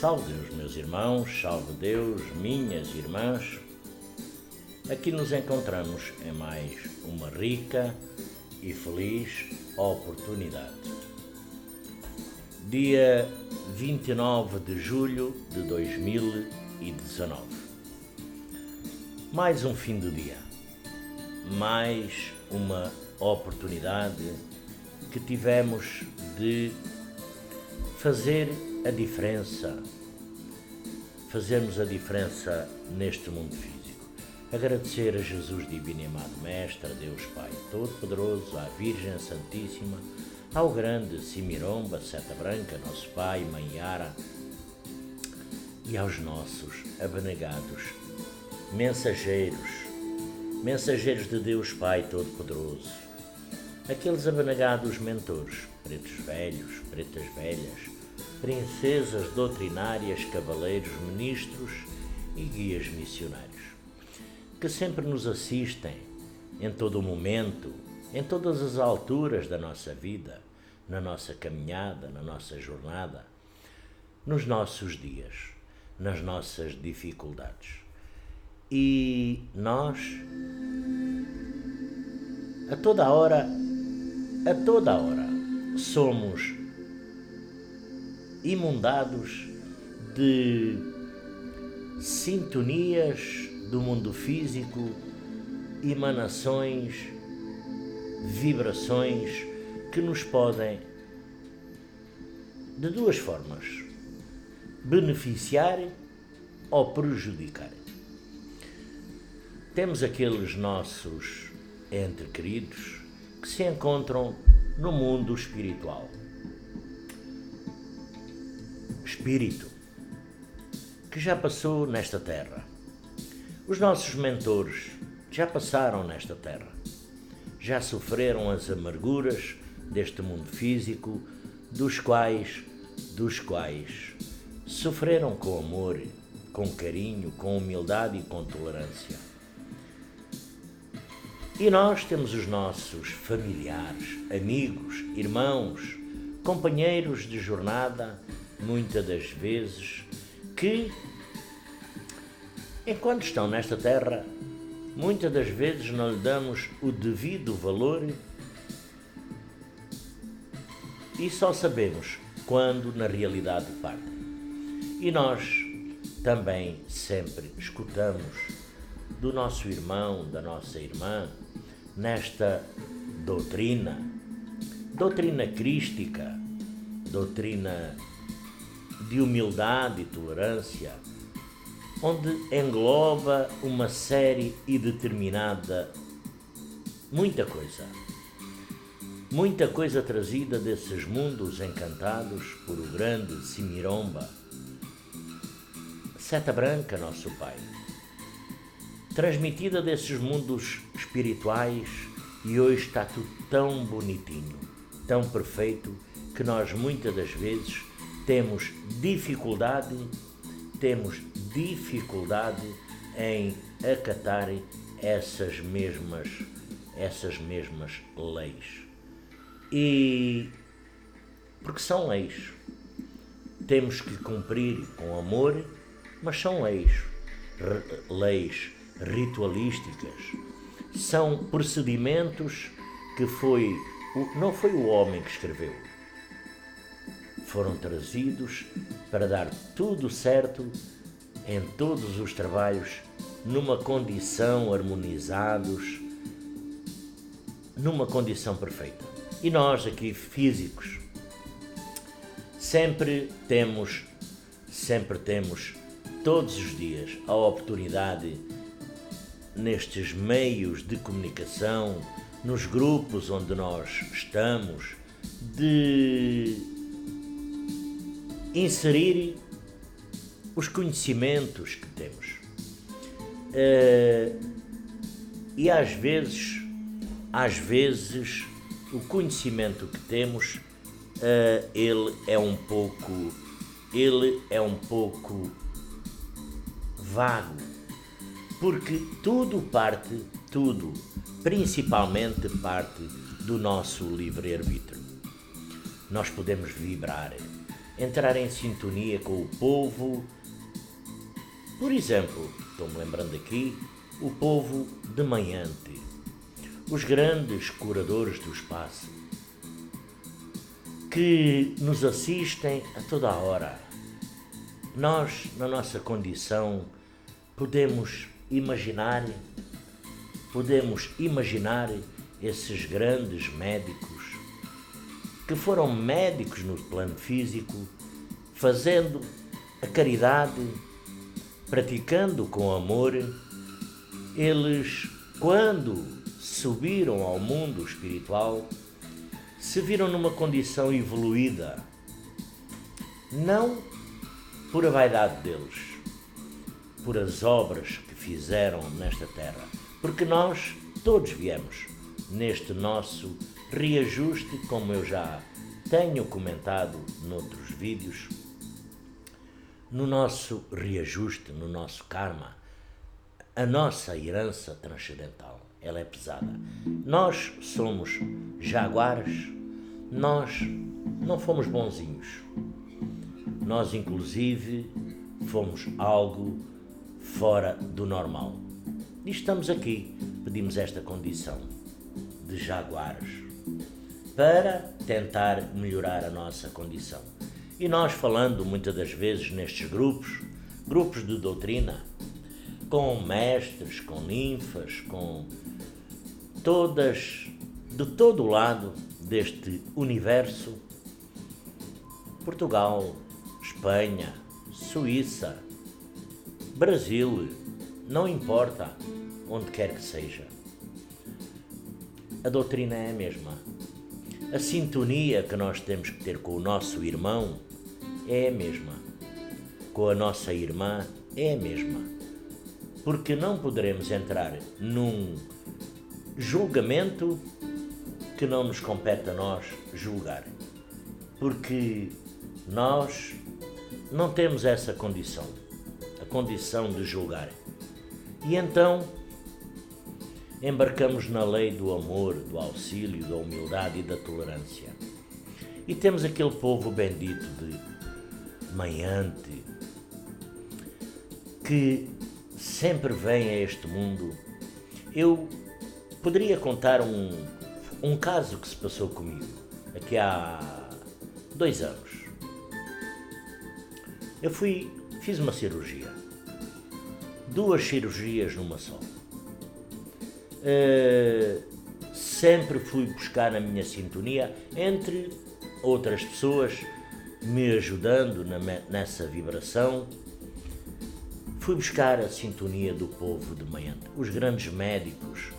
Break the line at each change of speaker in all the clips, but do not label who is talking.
Salve Deus, meus irmãos, salve Deus, minhas irmãs. Aqui nos encontramos em mais uma rica e feliz oportunidade. Dia 29 de julho de 2019. Mais um fim do dia. Mais uma oportunidade que tivemos de fazer a diferença, fazermos a diferença neste mundo físico. Agradecer a Jesus Divino e Amado Mestre, a Deus Pai Todo-Poderoso, à Virgem Santíssima, ao grande Simiromba, Seta Branca, nosso Pai, Mãe Yara, e aos nossos abnegados mensageiros de Deus Pai Todo-Poderoso, aqueles abnegados mentores, pretos velhos, pretas velhas, princesas doutrinárias, cavaleiros, ministros e guias missionários, que sempre nos assistem em todo o momento, em todas as alturas da nossa vida, na nossa caminhada, na nossa jornada, nos nossos dias, nas nossas dificuldades. E nós, a toda hora, somos inundados de sintonias do mundo físico, emanações, vibrações que nos podem, de duas formas, beneficiar ou prejudicar. Temos aqueles nossos entes queridos que se encontram no mundo espiritual. Espírito que já passou nesta terra. Os nossos mentores já passaram nesta terra. Já sofreram as amarguras deste mundo físico, dos quais sofreram com amor, com carinho, com humildade e com tolerância. E nós temos os nossos familiares, amigos, irmãos, companheiros de jornada, muitas das vezes, que, enquanto estão nesta terra, muitas das vezes não lhe damos o devido valor e só sabemos quando na realidade partem. E nós também sempre escutamos do nosso irmão, da nossa irmã, nesta doutrina crística, doutrina de humildade e tolerância, onde engloba uma série e determinada muita coisa trazida desses mundos encantados por o grande Simiromba, Seta Branca, nosso Pai, transmitida desses mundos espirituais, e hoje está tudo tão bonitinho, tão perfeito, que nós muitas das vezes temos dificuldade em acatar essas mesmas leis. E porque são leis, temos que cumprir com amor, mas são leis ritualísticas, são procedimentos que não foi o homem que escreveu. Foram trazidos para dar tudo certo em todos os trabalhos, numa condição harmonizados, numa condição perfeita. E nós aqui físicos sempre temos todos os dias a oportunidade, nestes meios de comunicação, nos grupos onde nós estamos, de inserir os conhecimentos que temos. E às vezes o conhecimento que temos, ele é um pouco vago, porque tudo principalmente parte do nosso livre-arbítrio. Nós podemos vibrar, entrar em sintonia com o povo. Por exemplo, estou-me lembrando aqui, o povo de Maiante, os grandes curadores do espaço, que nos assistem a toda a hora. Nós, na nossa condição, podemos imaginar esses grandes médicos que foram médicos no plano físico, fazendo a caridade, praticando com amor. Eles, quando subiram ao mundo espiritual, se viram numa condição evoluída, não por a vaidade deles, por as obras que fizeram nesta terra, porque nós todos viemos neste nosso reajuste, como eu já tenho comentado noutros vídeos, no nosso reajuste, no nosso karma, a nossa herança transcendental, ela é pesada. Nós somos jaguares, nós não fomos bonzinhos. Nós, inclusive, fomos algo fora do normal. E estamos aqui, pedimos esta condição de jaguares para tentar melhorar a nossa condição. E nós, falando muitas das vezes nestes grupos de doutrina, com mestres, com ninfas, com todas, de todo o lado deste universo, Portugal, Espanha, Suíça, Brasil, não importa, onde quer que seja. A doutrina é a mesma. A sintonia que nós temos que ter com o nosso irmão é a mesma. Com a nossa irmã é a mesma. Porque não poderemos entrar num julgamento que não nos compete a nós julgar. Porque nós não temos essa condição, a condição de julgar. E então embarcamos na lei do amor, do auxílio, da humildade e da tolerância. E temos aquele povo bendito de Maiante, que sempre vem a este mundo. Eu poderia contar um caso que se passou comigo, aqui há 2 anos. Eu fiz uma cirurgia, 2 cirurgias numa só. Sempre fui buscar a minha sintonia, entre outras pessoas me ajudando nessa vibração. Fui buscar a sintonia do povo de Maiante, os grandes médicos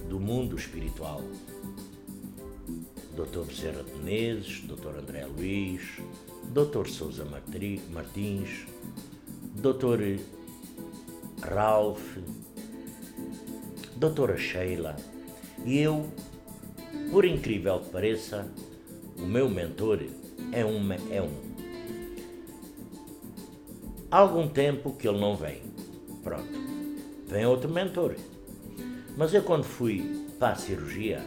do mundo espiritual. Dr. Bezerra de Menezes, Dr. André Luiz, Dr. Sousa Martins, Dr. Ralph, Doutora Sheila. E eu, por incrível que pareça, o meu mentor é um. Há algum tempo que ele não vem. Pronto, vem outro mentor. Mas eu, quando fui para a cirurgia,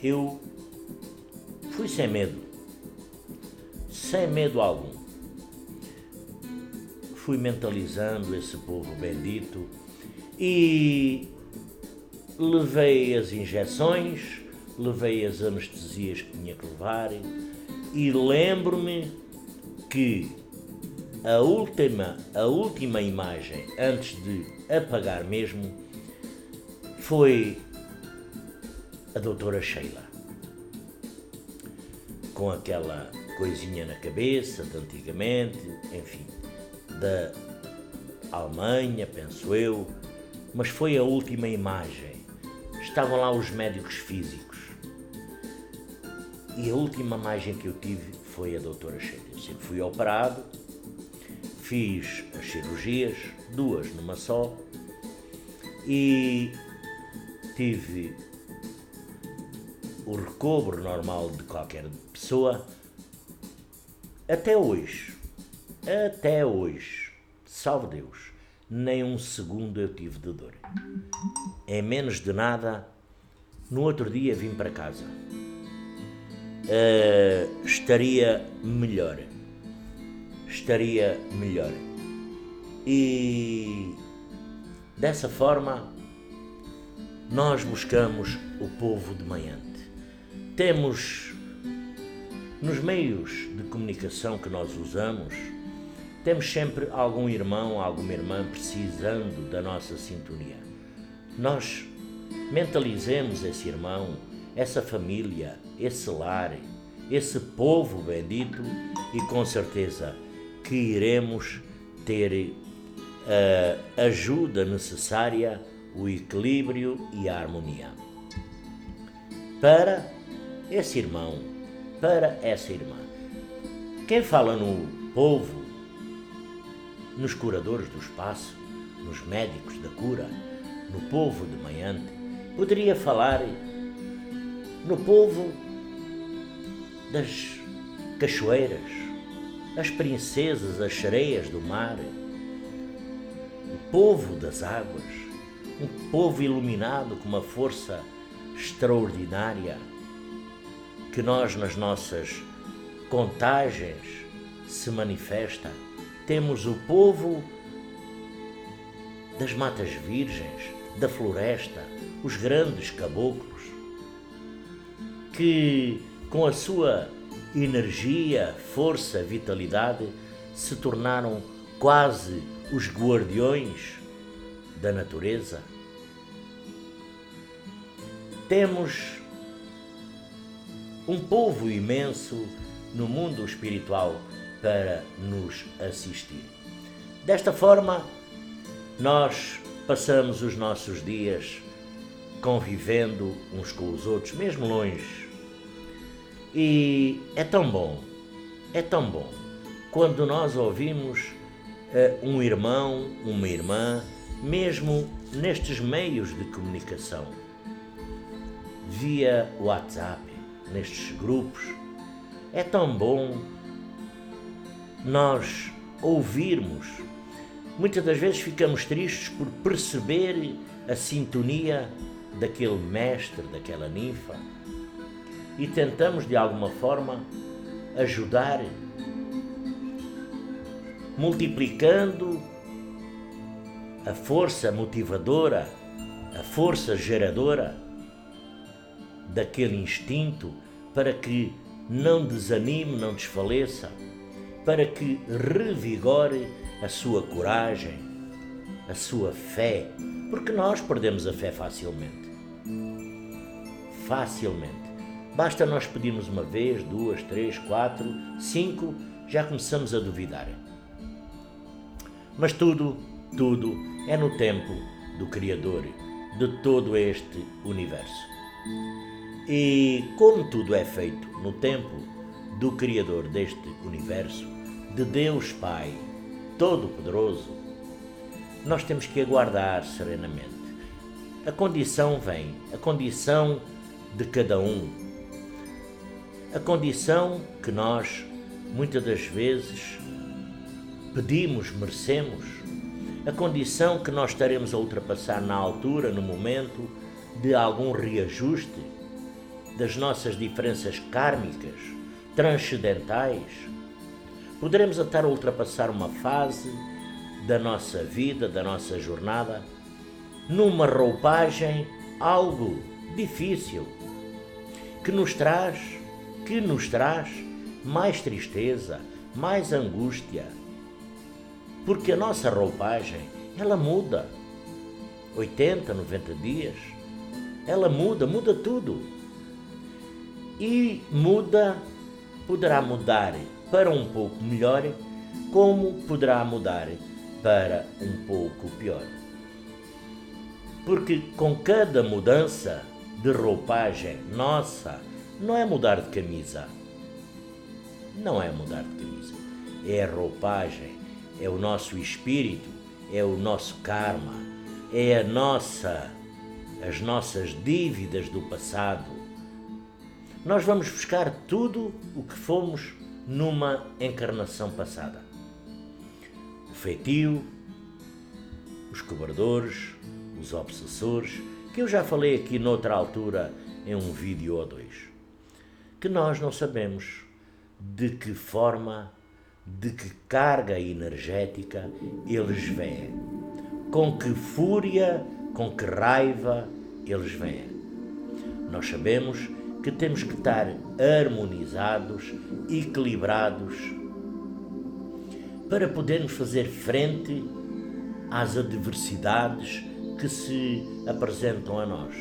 eu fui sem medo algum. Fui mentalizando esse povo bendito e levei as injeções, levei as anestesias que tinha que levar e lembro-me que a última imagem, antes de apagar mesmo, foi a doutora Sheila, com aquela coisinha na cabeça de antigamente, enfim, da Alemanha, penso eu, mas foi a última imagem. Estavam lá os médicos físicos e a última imagem que eu tive foi a doutora Sheila. Eu sempre fui operado, fiz as cirurgias, 2 numa só, e tive o recobro normal de qualquer pessoa. Até hoje, salve Deus, nem um segundo eu tive de dor. Em menos de nada, no outro dia vim para casa. Estaria melhor. estaria melhor. E dessa forma nós buscamos o povo de Maiante. Temos nos meios de comunicação que nós usamos, temos sempre algum irmão, alguma irmã precisando da nossa sintonia. Nós mentalizemos esse irmão, essa família, esse lar, esse povo bendito e com certeza que iremos ter a ajuda necessária, o equilíbrio e a harmonia. Para esse irmão, para essa irmã. Quem fala no povo, nos curadores do espaço, nos médicos da cura, no povo de Maiante, poderia falar no povo das cachoeiras, as princesas, as sereias do mar, o povo das águas, um povo iluminado com uma força extraordinária, que nós nas nossas contagens se manifesta. Temos o povo das matas virgens, da floresta, os grandes caboclos, que com a sua energia, força, vitalidade, se tornaram quase os guardiões da natureza. Temos um povo imenso no mundo espiritual para nos assistir. Desta forma, nós passamos os nossos dias convivendo uns com os outros, mesmo longe. E é tão bom quando nós ouvimos um irmão, uma irmã, mesmo nestes meios de comunicação, via WhatsApp, nestes grupos. É tão bom nós ouvirmos. Muitas das vezes ficamos tristes por perceber a sintonia daquele mestre, daquela ninfa, e tentamos de alguma forma ajudar, multiplicando a força motivadora, a força geradora daquele instinto, para que não desanime, não desfaleça, para que revigore a sua coragem, a sua fé, porque nós perdemos a fé facilmente. Basta nós pedirmos uma vez, 2, 3, 4, 5, já começamos a duvidar. Mas tudo é no tempo do Criador de todo este universo. E como tudo é feito no tempo do Criador deste universo, de Deus Pai Todo-Poderoso, nós temos que aguardar serenamente. A condição vem, a condição de cada um, a condição que nós muitas das vezes pedimos, merecemos, a condição que nós estaremos a ultrapassar na altura, no momento de algum reajuste das nossas diferenças kármicas, transcendentais. Poderemos estar a ultrapassar uma fase da nossa vida, da nossa jornada, numa roupagem algo difícil, que nos traz mais tristeza, mais angústia, porque a nossa roupagem, ela muda, 80, 90 dias, ela muda tudo, e poderá mudar para um pouco melhor, como poderá mudar para um pouco pior. Porque com cada mudança de roupagem nossa, não é mudar de camisa, é a roupagem, é o nosso espírito, é o nosso karma, é as nossas dívidas do passado. Nós vamos buscar tudo o que fomos numa encarnação passada. O feitio, os cobradores, os obsessores, que eu já falei aqui noutra altura em um vídeo ou dois, que nós não sabemos de que forma de que carga energética eles vêm, com que fúria, com que raiva eles vêm. Nós sabemos que temos que estar harmonizados, equilibrados, para podermos fazer frente às adversidades que se apresentam a nós.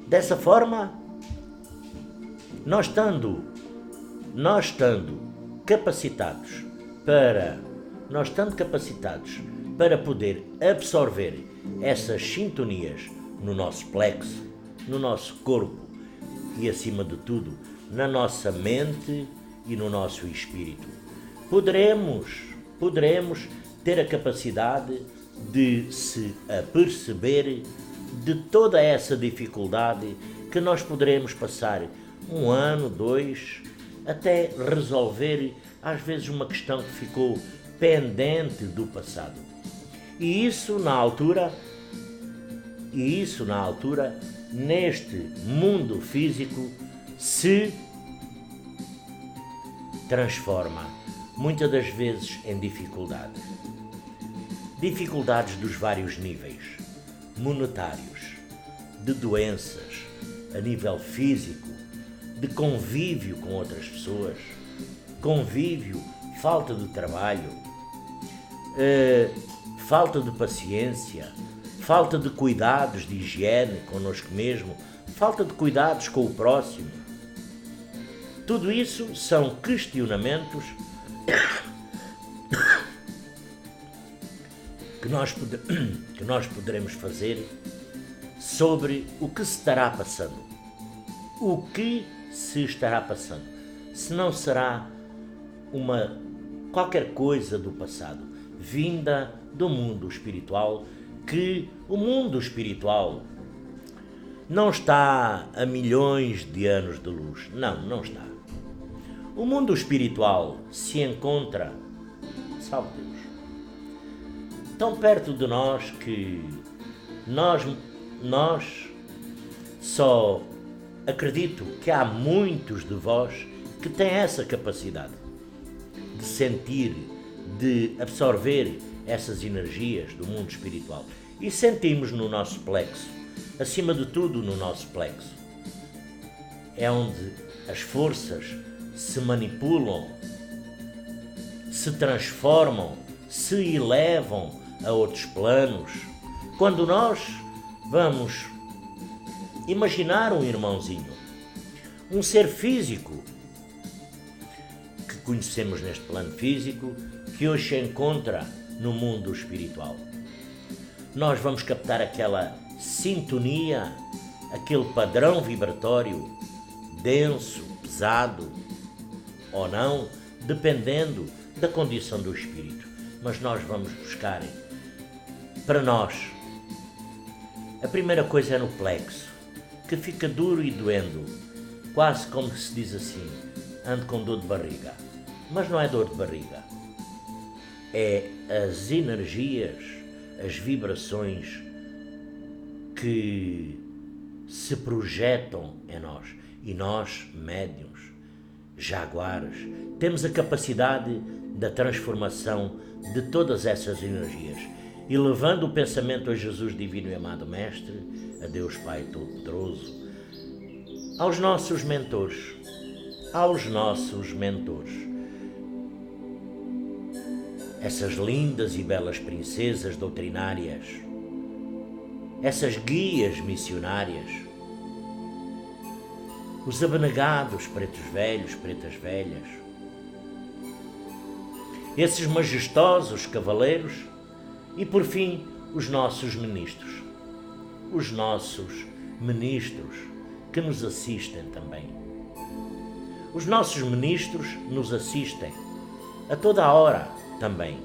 Dessa forma, nós estando capacitados para poder absorver essas sintonias no nosso plexo, no nosso corpo e, acima de tudo, na nossa mente e no nosso espírito, poderemos ter a capacidade de se aperceber de toda essa dificuldade que nós poderemos passar 1 ano, 2, até resolver às vezes uma questão que ficou pendente do passado. E isso na altura, neste mundo físico, se transforma muitas das vezes em dificuldade. Dificuldades dos vários níveis, monetários, de doenças, a nível físico, de convívio com outras pessoas, falta de trabalho, falta de paciência, falta de cuidados de higiene connosco mesmo, falta de cuidados com o próximo. Tudo isso são questionamentos que nós poderemos fazer sobre o que se estará passando. O que se estará passando? Se não será qualquer coisa do passado, vinda do mundo espiritual, que o mundo espiritual não está a milhões de anos de luz. Não está. O mundo espiritual se encontra, salve Deus, tão perto de nós que nós só acredito que há muitos de vós que têm essa capacidade de sentir, de absorver essas energias do mundo espiritual. E sentimos no nosso plexo, acima de tudo no nosso plexo. É onde as forças se manipulam, se transformam, se elevam a outros planos. Quando nós vamos imaginar um irmãozinho, um ser físico que conhecemos neste plano físico, que hoje se encontra no mundo espiritual, nós vamos captar aquela sintonia, aquele padrão vibratório denso, pesado ou não, dependendo da condição do espírito. Mas nós vamos buscar, para nós, a primeira coisa é no plexo, que fica duro e doendo, quase como se diz assim, ando com dor de barriga. Mas não é dor de barriga, é as energias, as vibrações que se projetam em nós. E nós, médiuns, jaguares, temos a capacidade da transformação de todas essas energias. E levando o pensamento a Jesus divino e amado Mestre, a Deus Pai Todo-Poderoso, aos nossos mentores, essas lindas e belas princesas doutrinárias, essas guias missionárias, os abnegados pretos velhos, pretas velhas, esses majestosos cavaleiros e, por fim, os nossos ministros que nos assistem também. Os nossos ministros nos assistem a toda a hora também,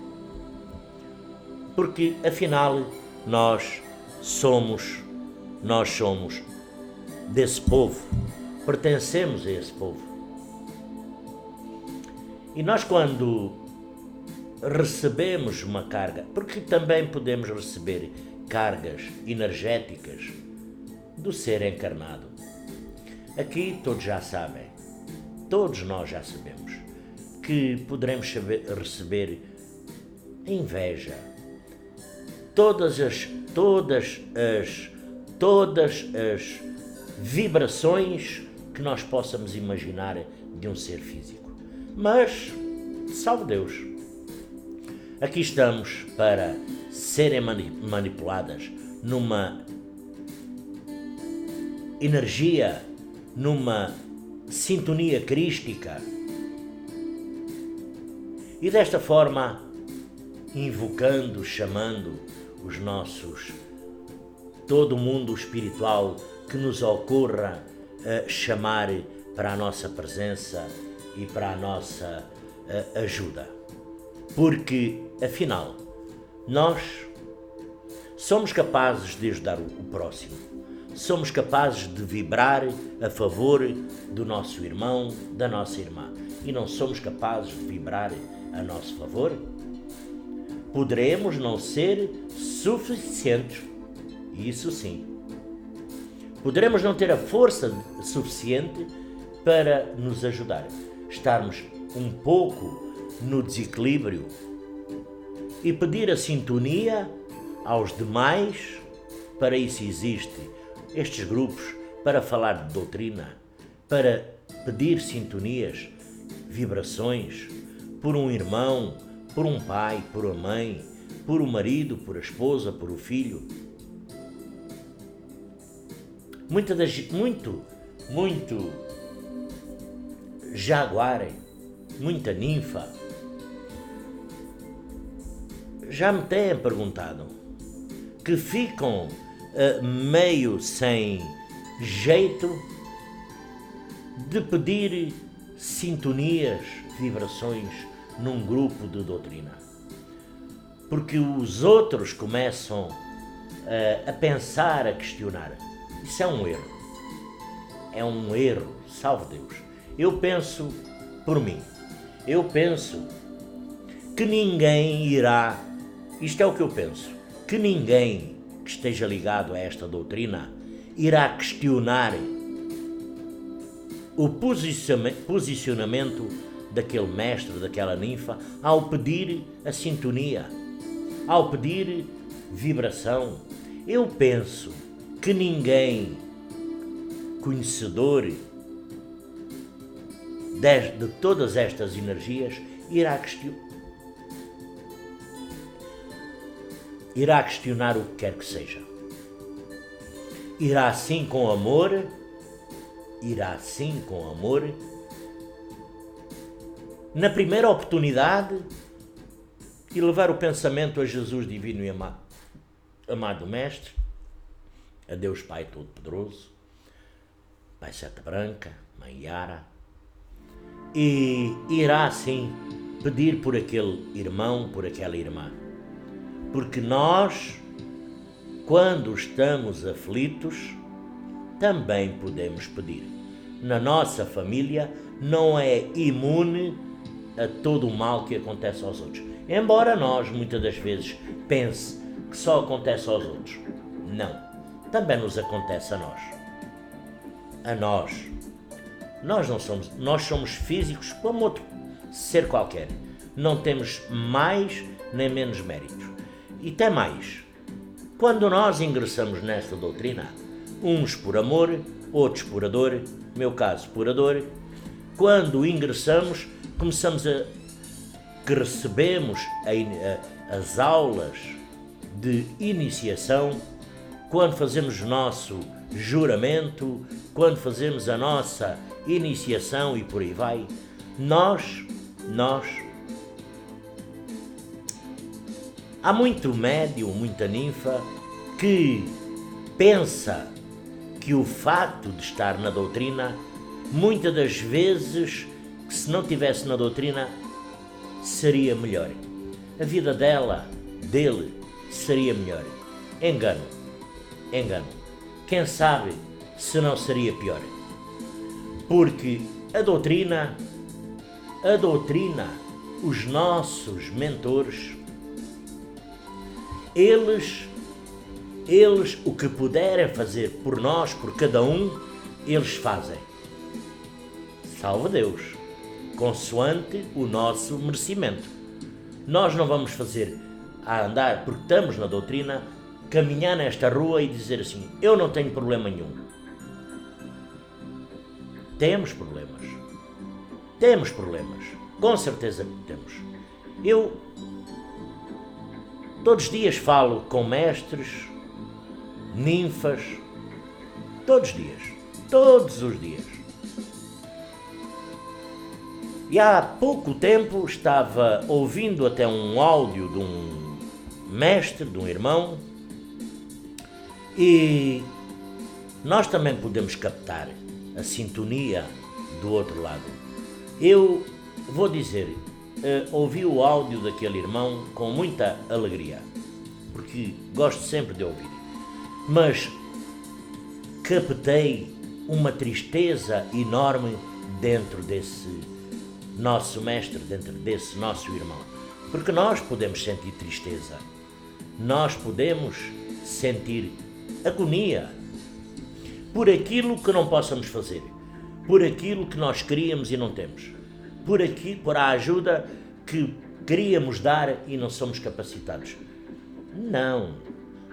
porque afinal nós somos desse povo, pertencemos a esse povo. E nós, quando recebemos uma carga, porque também podemos receber cargas energéticas do ser encarnado. Aqui todos já sabem, todos nós já sabemos, que poderemos receber a inveja, todas as vibrações que nós possamos imaginar de um ser físico. Mas, salve Deus, aqui estamos para serem manipuladas numa energia, numa sintonia crística, e desta forma invocando, chamando os nossos, todo o mundo espiritual que nos ocorra chamar para a nossa presença e para a nossa ajuda. Porque, afinal, nós somos capazes de ajudar o próximo, somos capazes de vibrar a favor do nosso irmão, da nossa irmã, e não somos capazes de vibrar a nosso favor? Poderemos não ser suficientes, isso sim. Poderemos não ter a força suficiente para nos ajudar, estarmos um pouco no desequilíbrio e pedir a sintonia aos demais. Para isso existem estes grupos, para falar de doutrina, para pedir sintonias, vibrações, por um irmão, por um pai, por uma mãe, por um marido, por a esposa, por o filho. Muito jaguar, muita ninfa, já me têm perguntado, que ficam meio sem jeito de pedir sintonias, vibrações num grupo de doutrina, porque os outros começam a pensar, a questionar. Isso é um erro. É um erro, salve Deus. Eu penso por mim. Eu penso que ninguém irá, isto é o que eu penso, que ninguém que esteja ligado a esta doutrina irá questionar o posicionamento daquele mestre, daquela ninfa, ao pedir a sintonia, ao pedir vibração. Eu penso que ninguém conhecedor de todas estas energias irá questionar o que quer que seja. Irá sim com amor, na primeira oportunidade, e levar o pensamento a Jesus divino e amado Mestre, a Deus Pai Todo-Poderoso, Pai Seta Branca, Mãe Yara, e irá sim pedir por aquele irmão, por aquela irmã. Porque nós, quando estamos aflitos, também podemos pedir. Na nossa família não é imune a todo o mal que acontece aos outros. Embora nós, muitas das vezes, pense que só acontece aos outros. Não. Também nos acontece a nós. A nós. Nós somos físicos como outro ser qualquer. Não temos mais nem menos méritos. E tem mais. Quando nós ingressamos nesta doutrina, uns por amor, outros por dor, meu caso por dor, quando ingressamos, começamos a que recebemos as aulas de iniciação, quando fazemos o nosso juramento, quando fazemos a nossa iniciação e por aí vai, nós há muito médium, muita ninfa que pensa que o facto de estar na doutrina, muitas das vezes, que se não estivesse na doutrina, seria melhor. A vida dele, seria melhor. Engano. Quem sabe se não seria pior. Porque a doutrina, os nossos mentores, eles o que puderem fazer por nós, por cada um, eles fazem. Salve Deus! consoante o nosso merecimento. Nós não vamos fazer a andar, porque estamos na doutrina, caminhar nesta rua e dizer assim, eu não tenho problema nenhum. Temos problemas, com certeza que temos. Eu todos os dias falo com mestres, ninfas, todos os dias. E há pouco tempo estava ouvindo até um áudio de um mestre, de um irmão, e nós também podemos captar a sintonia do outro lado. Eu vou dizer, ouvi o áudio daquele irmão com muita alegria, porque gosto sempre de ouvir, mas captei uma tristeza enorme dentro desse nosso mestre, dentro desse nosso irmão, porque nós podemos sentir tristeza, nós podemos sentir agonia por aquilo que não possamos fazer, por aquilo que nós queríamos e não temos, por a ajuda que queríamos dar e não somos capacitados. Não,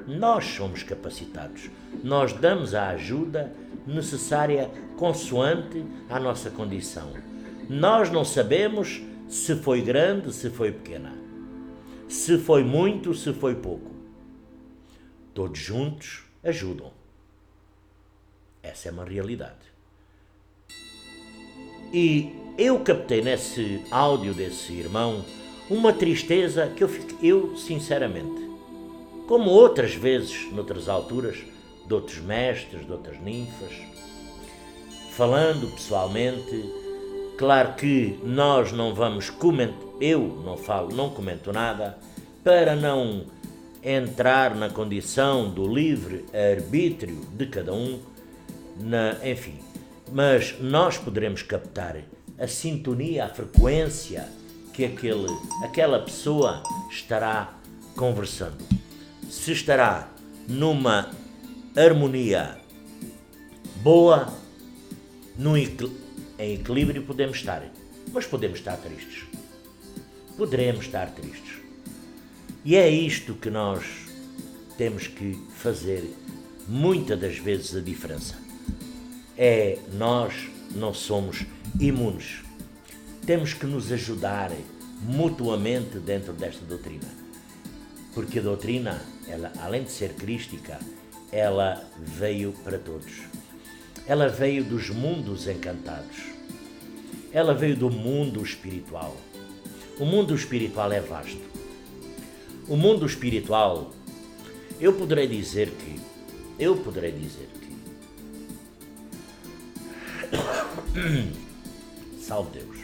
nós somos capacitados, nós damos a ajuda necessária consoante a nossa condição. Nós não sabemos se foi grande, se foi pequena, se foi muito, se foi pouco. Todos juntos ajudam. Essa é uma realidade. E eu captei nesse áudio desse irmão uma tristeza que eu sinceramente, como outras vezes, noutras alturas, de outros mestres, de outras ninfas, falando pessoalmente, claro que nós não vamos comentar, eu não comento nada, para não entrar na condição do livre arbítrio de cada um, enfim, mas nós poderemos captar a sintonia, a frequência que aquela pessoa estará conversando. Se estará numa harmonia boa, em equilíbrio podemos estar, mas podemos estar tristes. Poderemos estar tristes. E é isto que nós temos que fazer muitas das vezes a diferença. Nós não somos imunes. Temos que nos ajudar mutuamente dentro desta doutrina. Porque a doutrina, ela, além de ser crística, ela veio para todos. Ela veio dos mundos encantados. Ela veio do mundo espiritual. O mundo espiritual é vasto. O mundo espiritual, eu poderei dizer que salve Deus.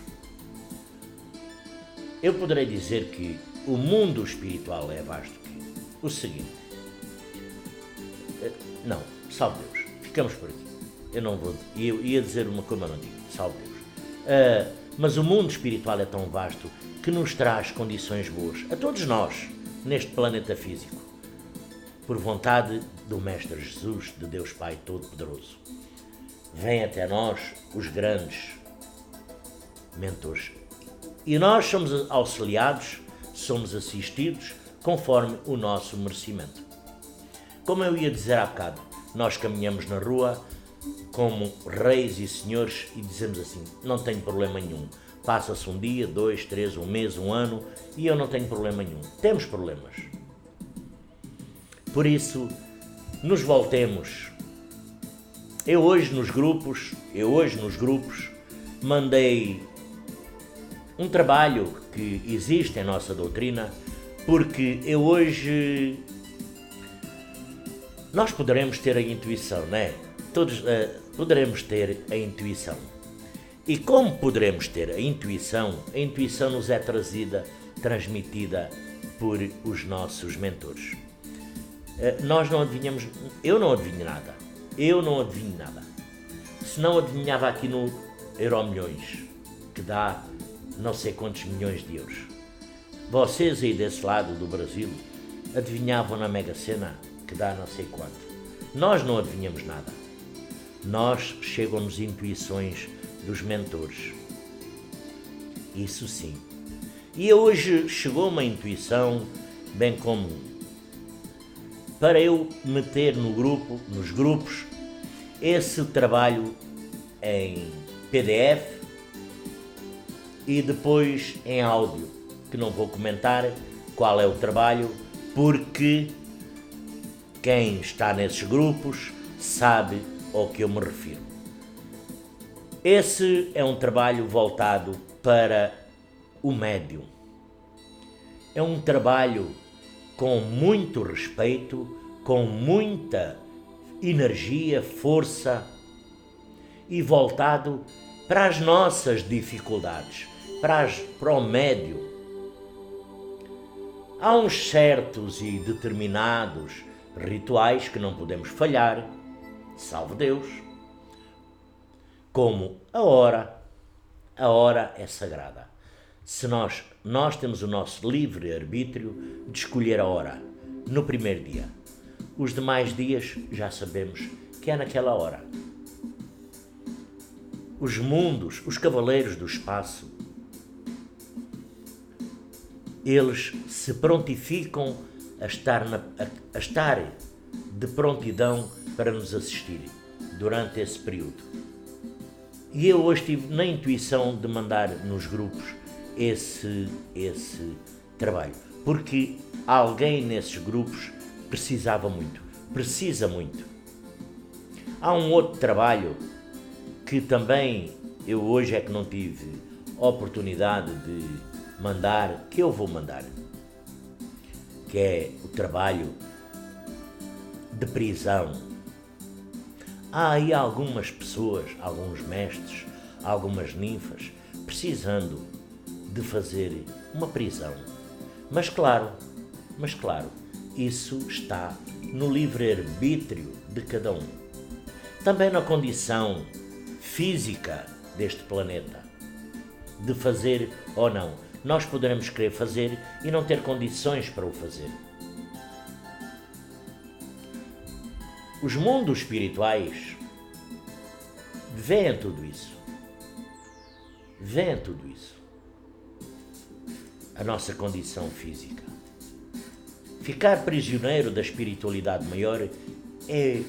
Eu poderei dizer que o mundo espiritual é vasto. O seguinte, não, salve Deus, ficamos por aqui. Eu ia dizer uma coisa, mas não digo, salve Deus. Mas o mundo espiritual é tão vasto que nos traz condições boas, a todos nós, neste planeta físico, por vontade do Mestre Jesus, de Deus Pai Todo-Poderoso. Vêm até nós os grandes mentores. E nós somos auxiliados, somos assistidos conforme o nosso merecimento. Como eu ia dizer há bocado, nós caminhamos na rua como reis e senhores e dizemos assim, não tenho problema nenhum. Passa-se um dia, 2, 3, um mês, um ano e eu não tenho problema nenhum. Temos problemas. Por isso, nos voltemos. Eu hoje nos grupos, mandei um trabalho que existe em nossa doutrina, porque nós poderemos ter a intuição, não é? Todos poderemos ter a intuição. E como poderemos ter a intuição nos é transmitida por os nossos mentores. Nós não adivinhamos, eu não adivinho nada. Se não adivinhava aqui no Euromilhões, que dá não sei quantos milhões de euros. Vocês aí desse lado do Brasil adivinhavam na Mega Sena, que dá não sei quanto. Nós não adivinhamos nada. Nós chegam-nos intuições dos mentores. Isso sim. E hoje chegou uma intuição bem comum para eu meter nos grupos, esse trabalho em PDF e depois em áudio, que não vou comentar qual é o trabalho, porque quem está nesses grupos sabe ao que eu me refiro. Esse é um trabalho voltado para o médium. É um trabalho com muito respeito, com muita energia, força e voltado para as nossas dificuldades, para o médium. Há uns certos e determinados rituais que não podemos falhar, salve Deus, como a hora é sagrada. Se nós temos o nosso livre-arbítrio de escolher a hora no primeiro dia. Os demais dias já sabemos que é naquela hora. Os mundos, os cavaleiros do espaço, eles se prontificam a estar de prontidão para nos assistir durante esse período. E eu hoje tive na intuição de mandar nos grupos esse trabalho, porque alguém nesses grupos precisa muito. Há um outro trabalho que também eu hoje é que não tive oportunidade de mandar, que eu vou mandar, que é o trabalho de prisão. Há aí algumas pessoas, alguns mestres, algumas ninfas, precisando de fazer uma prisão. Mas claro, isso está no livre-arbítrio de cada um. Também na condição física deste planeta, de fazer ou não. Nós poderemos querer fazer e não ter condições para o fazer. Os mundos espirituais veem tudo isso. A nossa condição física. Ficar prisioneiro da espiritualidade maior é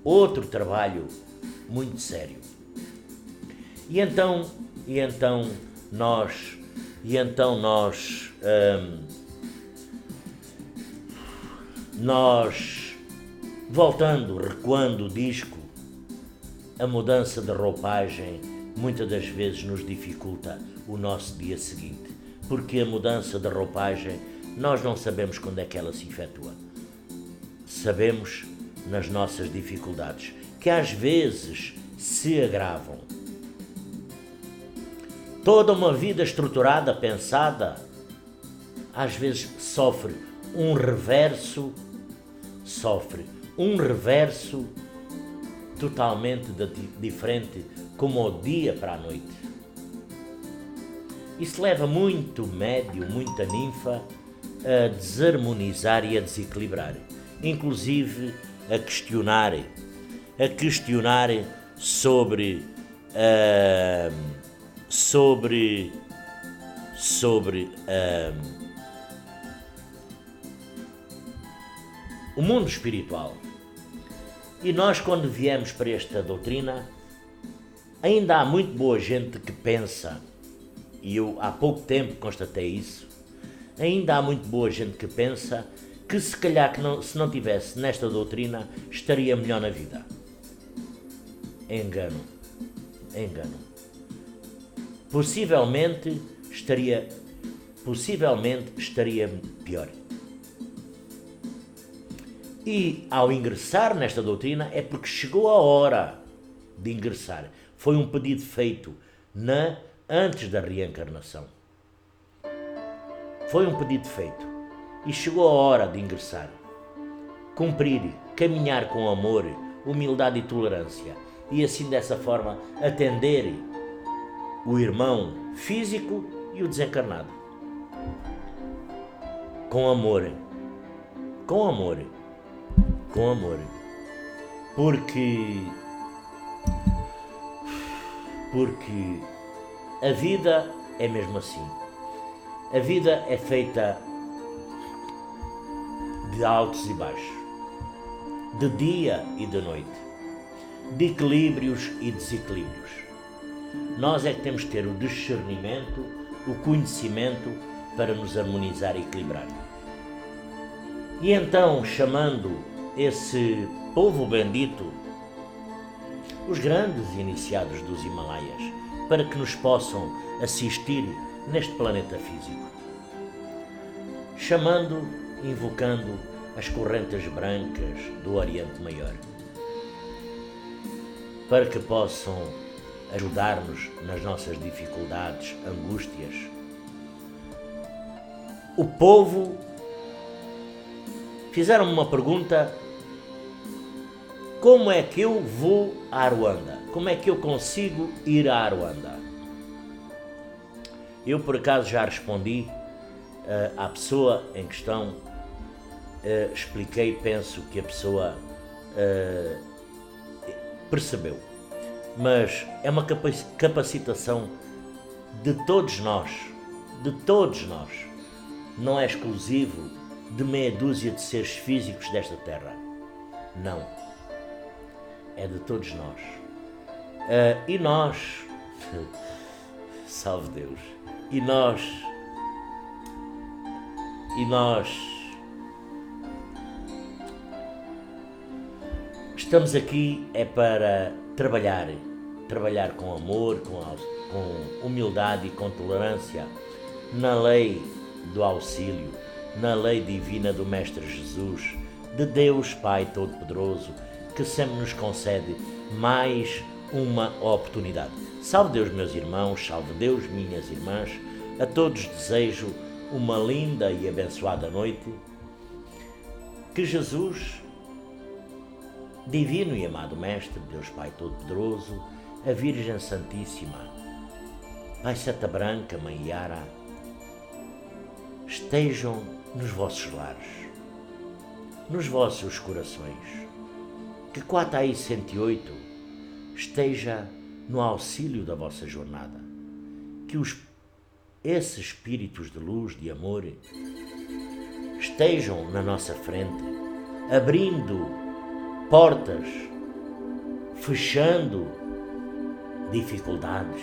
outro trabalho muito sério. E então nós voltando, recuando o disco, a mudança de roupagem muitas das vezes nos dificulta o nosso dia seguinte, porque a mudança de roupagem nós não sabemos quando é que ela se efetua. Sabemos nas nossas dificuldades, que às vezes se agravam. Toda uma vida estruturada, pensada, às vezes sofre um reverso totalmente diferente, como ao dia para a noite. Isso leva muito médium, muita ninfa a desarmonizar e a desequilibrar, inclusive a questionar sobre o mundo espiritual. E nós, quando viemos para esta doutrina, ainda há muito boa gente que pensa, e eu há pouco tempo constatei isso, ainda há muito boa gente que pensa que se calhar se não tivesse nesta doutrina estaria melhor na vida. Engano. Possivelmente estaria pior. E ao ingressar nesta doutrina é porque chegou a hora de ingressar. Foi um pedido feito antes da reencarnação. Foi um pedido feito e chegou a hora de ingressar. Cumprir, caminhar com amor, humildade e tolerância e assim dessa forma atender o irmão físico e o desencarnado. Com amor. Porque a vida é mesmo assim. A vida é feita de altos e baixos, de dia e de noite, de equilíbrios e desequilíbrios. Nós é que temos que ter o discernimento, o conhecimento para nos harmonizar e equilibrar. E então, chamando esse povo bendito, os grandes iniciados dos Himalaias, para que nos possam assistir neste planeta físico, chamando, invocando as correntes brancas do Oriente Maior, para que possam ajudar-nos nas nossas dificuldades, angústias. O povo fizeram-me uma pergunta: como é que eu vou a Aruanda? Como é que eu consigo ir a Aruanda? Eu, por acaso, já respondi à pessoa em questão, expliquei, penso que a pessoa percebeu. Mas é uma capacitação de todos nós, não é exclusivo de meia dúzia de seres físicos desta terra, não, é de todos nós. E nós, salve Deus, e nós estamos aqui é para trabalhar com amor, com humildade e com tolerância, na lei do auxílio, na lei divina do Mestre Jesus, de Deus Pai Todo-Poderoso, que sempre nos concede mais uma oportunidade. Salve Deus, meus irmãos, salve Deus, minhas irmãs, a todos desejo uma linda e abençoada noite, que Jesus, divino e amado Mestre, Deus Pai Todo-Poderoso, a Virgem Santíssima, Pai Seta Branca, Mãe Yara, estejam nos vossos lares, nos vossos corações, que Quatai 108 esteja no auxílio da vossa jornada, que esses espíritos de luz, de amor, estejam na nossa frente, abrindo portas, fechando dificuldades,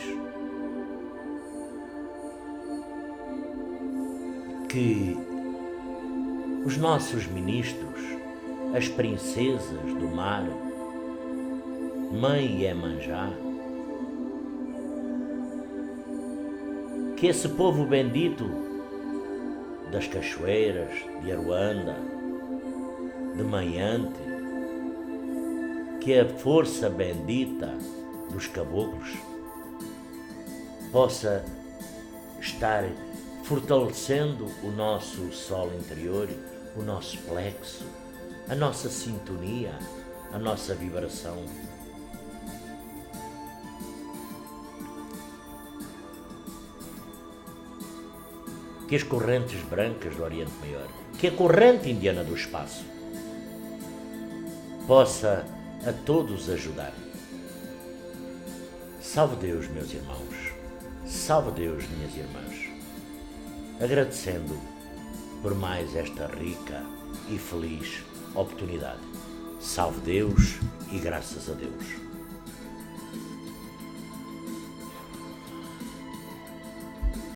que os nossos ministros, as princesas do mar, Mãe Iemanjá, que esse povo bendito das cachoeiras, de Aruanda, de Manhante, que a força bendita dos caboclos possa estar fortalecendo o nosso sol interior, o nosso plexo, a nossa sintonia, a nossa vibração. Que as correntes brancas do Oriente Maior, que a corrente indiana do espaço possa a todos ajudar. Salve Deus, meus irmãos, salve Deus, minhas irmãs, agradecendo por mais esta rica e feliz oportunidade. Salve Deus e graças a Deus.